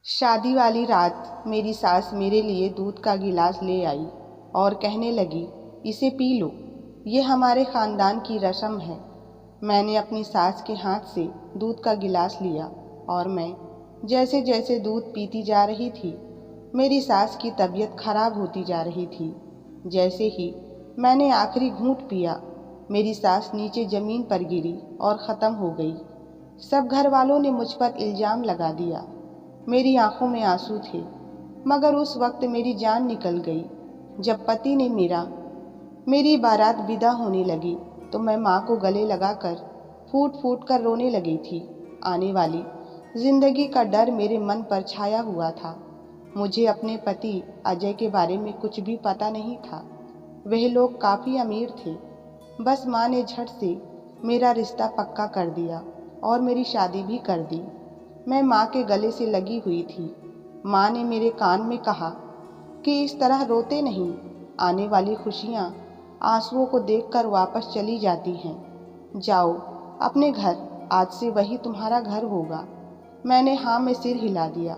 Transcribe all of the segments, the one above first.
शादी वाली रात मेरी सास मेरे लिए दूध का गिलास ले आई और कहने लगी, इसे पी लो, ये हमारे ख़ानदान की रस्म है। मैंने अपनी सास के हाथ से दूध का गिलास लिया और मैं जैसे जैसे दूध पीती जा रही थी, मेरी सास की तबीयत खराब होती जा रही थी। जैसे ही मैंने आखिरी घूंट पिया, मेरी सास नीचे ज़मीन पर गिरी और ख़त्म हो गई। सब घर वालों ने मुझ पर इल्ज़ाम लगा दिया। मेरी आंखों में आंसू थे, मगर उस वक्त मेरी जान निकल गई। जब पति ने मेरी बारात विदा होने लगी तो मैं माँ को गले लगाकर फूट फूट कर रोने लगी थी। आने वाली जिंदगी का डर मेरे मन पर छाया हुआ था। मुझे अपने पति अजय के बारे में कुछ भी पता नहीं था। वह लोग काफ़ी अमीर थे। बस माँ ने झट से मेरा रिश्ता पक्का कर दिया और मेरी शादी भी कर दी। मैं माँ के गले से लगी हुई थी। माँ ने मेरे कान में कहा कि इस तरह रोते नहीं, आने वाली खुशियाँ आंसुओं को देखकर वापस चली जाती हैं। जाओ अपने घर, आज से वही तुम्हारा घर होगा। मैंने हाँ में सिर हिला दिया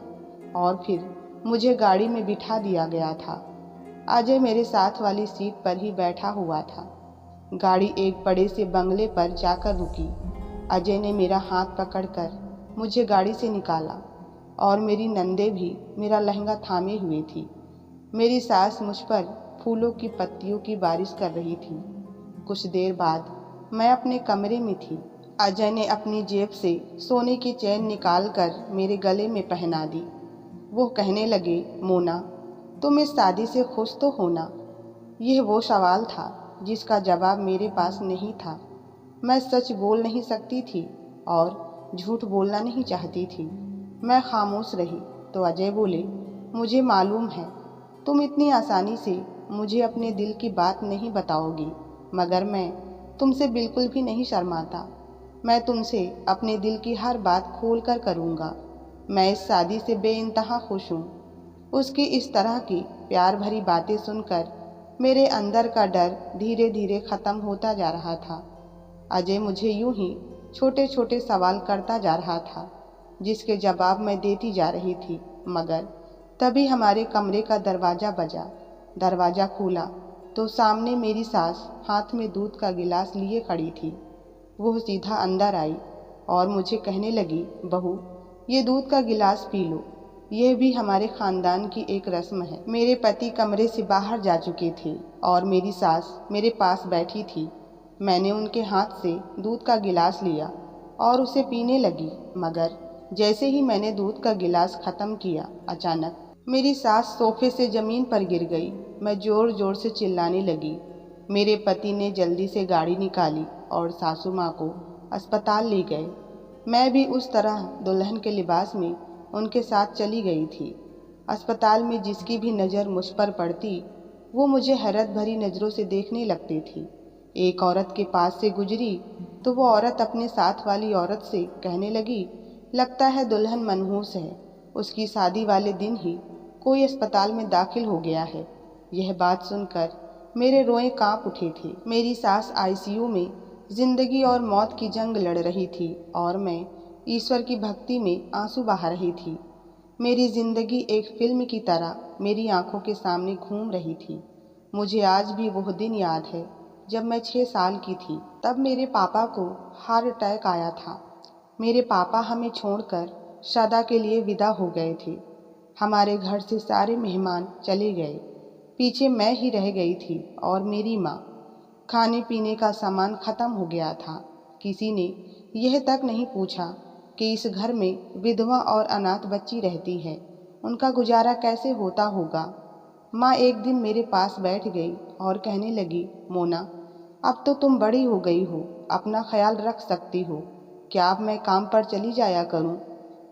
और फिर मुझे गाड़ी में बिठा दिया गया था। अजय मेरे साथ वाली सीट पर ही बैठा हुआ था। गाड़ी एक बड़े से बंगले पर जाकर रुकी। अजय ने मेरा हाथ पकड़कर मुझे गाड़ी से निकाला और मेरी नंदे भी मेरा लहंगा थामे हुए थी। मेरी सास मुझ पर फूलों की पत्तियों की बारिश कर रही थी। कुछ देर बाद मैं अपने कमरे में थी। अजय ने अपनी जेब से सोने की चैन निकाल कर मेरे गले में पहना दी। वो कहने लगे, मोना, तुम इस शादी से खुश तो होना? यह वो सवाल था जिसका जवाब मेरे पास नहीं था। मैं सच बोल नहीं सकती थी और झूठ बोलना नहीं चाहती थी। मैं खामोश रही तो अजय बोले, मुझे मालूम है तुम इतनी आसानी से मुझे अपने दिल की बात नहीं बताओगी, मगर मैं तुमसे बिल्कुल भी नहीं शर्माता। मैं तुमसे अपने दिल की हर बात खोल कर करूँगा। मैं इस शादी से बेइंतहा खुश हूँ। उसकी इस तरह की प्यार भरी बातें सुनकर मेरे अंदर का डर धीरे धीरे ख़त्म होता जा रहा था। अजय मुझे यूं ही छोटे छोटे सवाल करता जा रहा था, जिसके जवाब मैं देती जा रही थी। मगर तभी हमारे कमरे का दरवाज़ा बजा। दरवाज़ा खुला तो सामने मेरी सास हाथ में दूध का गिलास लिए खड़ी थी। वो सीधा अंदर आई और मुझे कहने लगी, बहू, ये दूध का गिलास पी लो, यह भी हमारे ख़ानदान की एक रस्म है। मेरे पति कमरे से बाहर जा चुके थे और मेरी सास मेरे पास बैठी थी। मैंने उनके हाथ से दूध का गिलास लिया और उसे पीने लगी, मगर जैसे ही मैंने दूध का गिलास ख़त्म किया, अचानक मेरी सास सोफे से ज़मीन पर गिर गई। मैं ज़ोर ज़ोर से चिल्लाने लगी। मेरे पति ने जल्दी से गाड़ी निकाली और सासू माँ को अस्पताल ले गए। मैं भी उस तरह दुल्हन के लिबास में उनके साथ चली गई थी। अस्पताल में जिसकी भी नज़र मुझ पर पड़ती, वो मुझे हैरत भरी नज़रों से देखने लगती थी। एक औरत के पास से गुजरी तो वो औरत अपने साथ वाली औरत से कहने लगी, लगता है दुल्हन मनहूस है, उसकी शादी वाले दिन ही कोई अस्पताल में दाखिल हो गया है। यह बात सुनकर मेरे रोए कांप उठे थे। मेरी सास आईसीयू में जिंदगी और मौत की जंग लड़ रही थी और मैं ईश्वर की भक्ति में आंसू बहा रही थी। मेरी जिंदगी एक फिल्म की तरह मेरी आंखों के सामने घूम रही थी। मुझे आज भी वह दिन याद है जब मैं 6 साल की थी। तब मेरे पापा को हार्ट अटैक आया था। मेरे पापा हमें छोड़कर सदा के लिए विदा हो गए थे। हमारे घर से सारे मेहमान चले गए। पीछे मैं ही रह गई थी और मेरी माँ। खाने पीने का सामान ख़त्म हो गया था। किसी ने यह तक नहीं पूछा कि इस घर में विधवा और अनाथ बच्ची रहती है, उनका गुजारा कैसे होता होगा। माँ एक दिन मेरे पास बैठ गई और कहने लगी, मोना, अब तो तुम बड़ी हो गई हो, अपना ख्याल रख सकती हो। क्या अब मैं काम पर चली जाया करूं?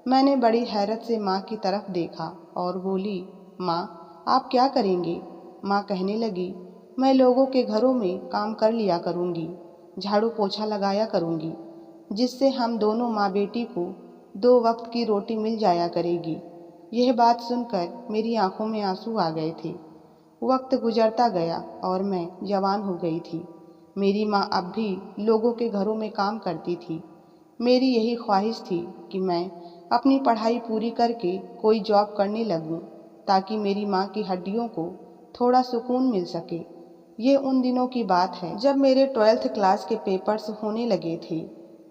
मैंने बड़ी हैरत से माँ की तरफ देखा और बोली, माँ, आप क्या करेंगे? माँ कहने लगी, मैं लोगों के घरों में काम कर लिया करूँगी, झाड़ू पोछा लगाया करूँगी, जिससे हम दोनों माँ बेटी को 2 वक्त की रोटी मिल जाया करेगी। यह बात सुनकर मेरी आंखों में आंसू आ गए थे। वक्त गुजरता गया और मैं जवान हो गई थी। मेरी माँ अब भी लोगों के घरों में काम करती थी। मेरी यही ख्वाहिश थी कि मैं अपनी पढ़ाई पूरी करके कोई जॉब करने लगूं ताकि मेरी माँ की हड्डियों को थोड़ा सुकून मिल सके। ये उन दिनों की बात है जब मेरे 12th क्लास के पेपर्स होने लगे थे।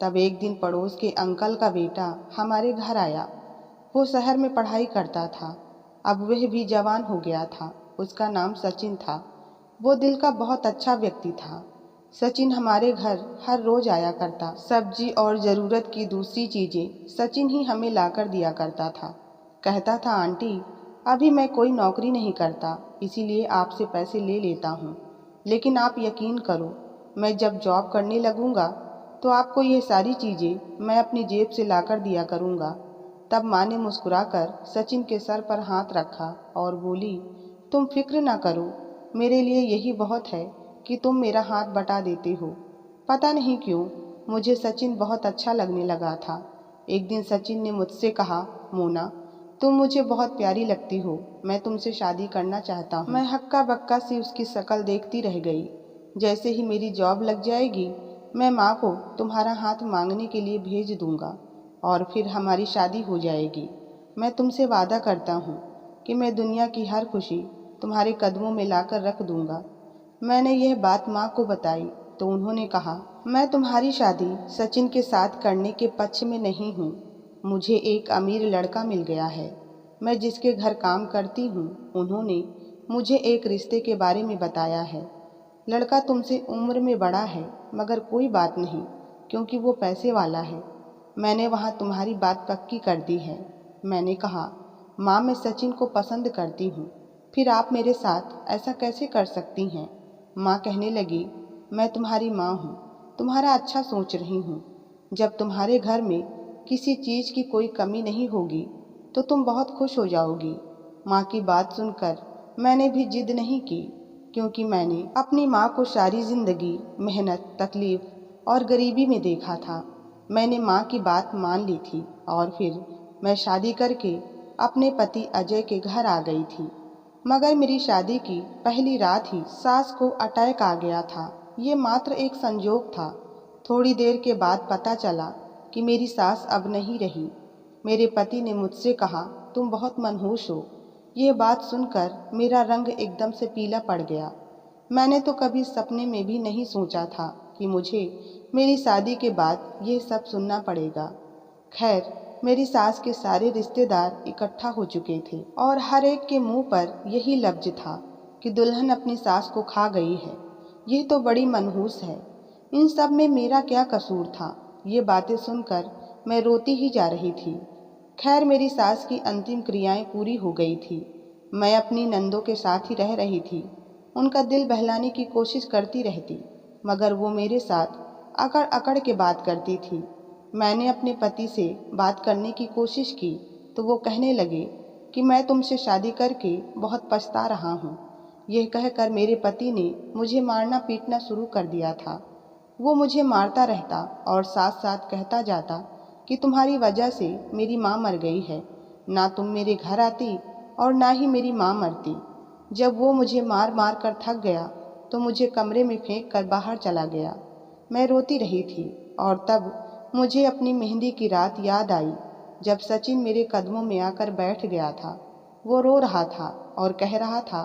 तब एक दिन पड़ोस के अंकल का बेटा हमारे घर आया। वो शहर में पढ़ाई करता था। अब वह भी जवान हो गया था। उसका नाम सचिन था। वो दिल का बहुत अच्छा व्यक्ति था। सचिन हमारे घर हर रोज आया करता। सब्जी और ज़रूरत की दूसरी चीज़ें सचिन ही हमें लाकर दिया करता था। कहता था, आंटी अभी मैं कोई नौकरी नहीं करता, इसीलिए आपसे पैसे ले लेता हूँ, लेकिन आप यकीन करो मैं जब जॉब करने लगूंगा तो आपको ये सारी चीज़ें मैं अपनी जेब से लाकर दिया करूँगा। तब माँ ने मुस्कुराकर सचिन के सर पर हाथ रखा और बोली, तुम फिक्र ना करो, मेरे लिए यही बहुत है कि तुम मेरा हाथ बटा देते हो। पता नहीं क्यों मुझे सचिन बहुत अच्छा लगने लगा था। एक दिन सचिन ने मुझसे कहा, मोना तुम मुझे बहुत प्यारी लगती हो, मैं तुमसे शादी करना चाहता हूँ। मैं हक्का बक्का सी उसकी शक्ल देखती रह गई। जैसे ही मेरी जॉब लग जाएगी मैं माँ को तुम्हारा हाथ मांगने के लिए भेज दूंगा और फिर हमारी शादी हो जाएगी। मैं तुमसे वादा करता हूँ कि मैं दुनिया की हर खुशी तुम्हारे कदमों में लाकर रख दूंगा। मैंने यह बात माँ को बताई तो उन्होंने कहा, मैं तुम्हारी शादी सचिन के साथ करने के पक्ष में नहीं हूँ। मुझे एक अमीर लड़का मिल गया है। मैं जिसके घर काम करती हूँ उन्होंने मुझे एक रिश्ते के बारे में बताया है। लड़का तुमसे उम्र में बड़ा है मगर कोई बात नहीं, क्योंकि वो पैसे वाला है। मैंने वहाँ तुम्हारी बात पक्की कर दी है। मैंने कहा, माँ मैं सचिन को पसंद करती हूँ, फिर आप मेरे साथ ऐसा कैसे कर सकती हैं? माँ कहने लगी, मैं तुम्हारी माँ हूँ, तुम्हारा अच्छा सोच रही हूँ। जब तुम्हारे घर में किसी चीज़ की कोई कमी नहीं होगी तो तुम बहुत खुश हो जाओगी। माँ की बात सुनकर मैंने भी जिद नहीं की, क्योंकि मैंने अपनी माँ को सारी ज़िंदगी मेहनत, तकलीफ़ और गरीबी में देखा था। मैंने माँ की बात मान ली थी और फिर मैं शादी करके अपने पति अजय के घर आ गई थी। मगर मेरी शादी की पहली रात ही सास को अटैक आ गया था। ये मात्र एक संजोग था। थोड़ी देर के बाद पता चला कि मेरी सास अब नहीं रही। मेरे पति ने मुझसे कहा, तुम बहुत मनहूस हो। यह बात सुनकर मेरा रंग एकदम से पीला पड़ गया। मैंने तो कभी सपने में भी नहीं सोचा था कि मुझे मेरी शादी के बाद ये सब सुनना पड़ेगा। खैर, मेरी सास के सारे रिश्तेदार इकट्ठा हो चुके थे और हर एक के मुंह पर यही लफ्ज था कि दुल्हन अपनी सास को खा गई है। यह तो बड़ी मनहूस है। इन सब में मेरा क्या कसूर था? ये बातें सुनकर मैं रोती ही जा रही थी। खैर, मेरी सास की अंतिम क्रियाएं पूरी हो गई थी। मैं अपनी नंदों के साथ ही रह रही थी। उनका दिल बहलाने की कोशिश करती रहती, मगर वो मेरे साथ अकड़ अकड़ के बात करती थी। मैंने अपने पति से बात करने की कोशिश की तो वो कहने लगे कि मैं तुमसे शादी करके बहुत पछता रहा हूँ। यह कहकर मेरे पति ने मुझे मारना पीटना शुरू कर दिया था। वो मुझे मारता रहता और साथ साथ कहता जाता कि तुम्हारी वजह से मेरी माँ मर गई है। ना तुम मेरे घर आती और ना ही मेरी माँ मरती। जब वो मुझे मार मार कर थक गया तो मुझे कमरे में फेंक कर बाहर चला गया। मैं रोती रही थी और तब मुझे अपनी मेहंदी की रात याद आई जब सचिन मेरे कदमों में आकर बैठ गया था। वो रो रहा था और कह रहा था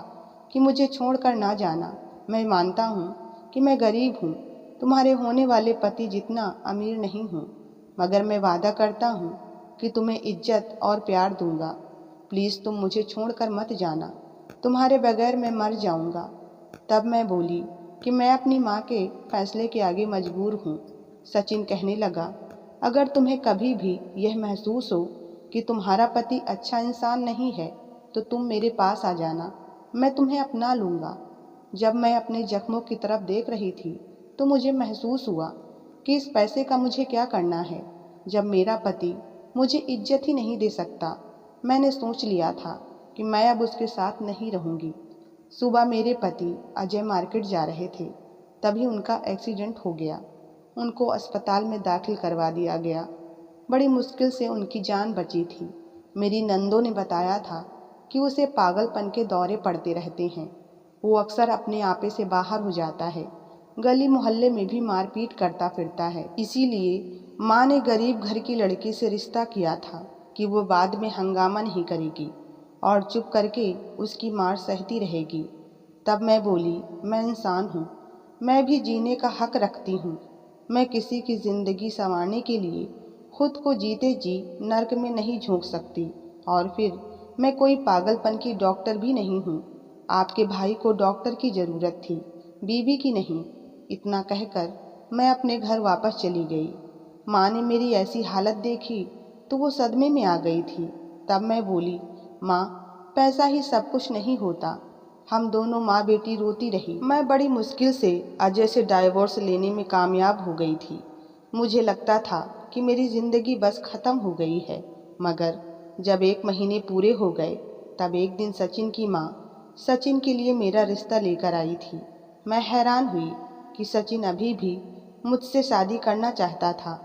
कि मुझे छोड़कर ना जाना। मैं मानता हूँ कि मैं गरीब हूँ, तुम्हारे होने वाले पति जितना अमीर नहीं हूँ, मगर मैं वादा करता हूँ कि तुम्हें इज्जत और प्यार दूंगा। प्लीज़ तुम मुझे छोड़कर मत जाना, तुम्हारे बगैर मैं मर जाऊंगा। तब मैं बोली कि मैं अपनी माँ के फैसले के आगे मजबूर हूँ। सचिन कहने लगा, अगर तुम्हें कभी भी यह महसूस हो कि तुम्हारा पति अच्छा इंसान नहीं है तो तुम मेरे पास आ जाना, मैं तुम्हें अपना लूँगा। जब मैं अपने जख्मों की तरफ देख रही थी तो मुझे महसूस हुआ कि इस पैसे का मुझे क्या करना है जब मेरा पति मुझे इज्जत ही नहीं दे सकता। मैंने सोच लिया था कि मैं अब उसके साथ नहीं रहूँगी। सुबह मेरे पति अजय मार्केट जा रहे थे, तभी उनका एक्सीडेंट हो गया। उनको अस्पताल में दाखिल करवा दिया गया। बड़ी मुश्किल से उनकी जान बची थी। मेरी नंदों ने बताया था कि उसे पागलपन के दौरे पड़ते रहते हैं। वो अक्सर अपने आपे से बाहर हो जाता है, गली मोहल्ले में भी मारपीट करता फिरता है। इसीलिए माँ ने गरीब घर की लड़की से रिश्ता किया था। कि वो बाद में हंगामा नहीं करेगी और चुप करके उसकी मार सहती रहेगी। तब मैं बोली, मैं इंसान हूँ, मैं भी जीने का हक रखती हूँ। मैं किसी की ज़िंदगी संवारने के लिए खुद को जीते जी नर्क में नहीं झोंक सकती। और फिर मैं कोई पागलपन की डॉक्टर भी नहीं हूँ। आपके भाई को डॉक्टर की ज़रूरत थी, बीवी की नहीं। इतना कहकर मैं अपने घर वापस चली गई। माँ ने मेरी ऐसी हालत देखी तो वो सदमे में आ गई थी। तब मैं बोली, माँ, पैसा ही सब कुछ नहीं होता। हम दोनों माँ बेटी रोती रही। मैं बड़ी मुश्किल से अजय से डाइवोर्स लेने में कामयाब हो गई थी। मुझे लगता था कि मेरी ज़िंदगी बस ख़त्म हो गई है। मगर जब 1 महीने पूरे हो गए तब एक दिन सचिन की माँ सचिन के लिए मेरा रिश्ता लेकर आई थी। मैं हैरान हुई कि सचिन अभी भी मुझसे शादी करना चाहता था।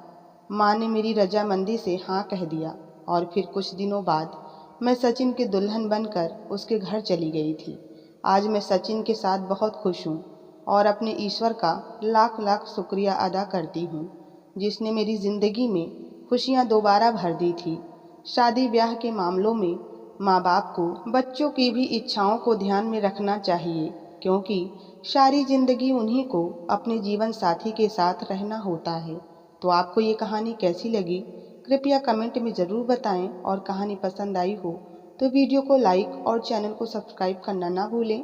माँ ने मेरी रजामंदी से हाँ कह दिया और फिर कुछ दिनों बाद मैं सचिन की दुल्हन बनकर उसके घर चली गई थी। आज मैं सचिन के साथ बहुत खुश हूँ और अपने ईश्वर का लाख लाख शुक्रिया अदा करती हूँ, जिसने मेरी ज़िंदगी में खुशियाँ दोबारा भर दी थी। शादी ब्याह के मामलों में माँ बाप को बच्चों की भी इच्छाओं को ध्यान में रखना चाहिए, क्योंकि सारी ज़िंदगी उन्हीं को अपने जीवन साथी के साथ रहना होता है। तो आपको ये कहानी कैसी लगी, कृपया कमेंट में ज़रूर बताएं। और कहानी पसंद आई हो तो वीडियो को लाइक और चैनल को सब्सक्राइब करना ना भूलें।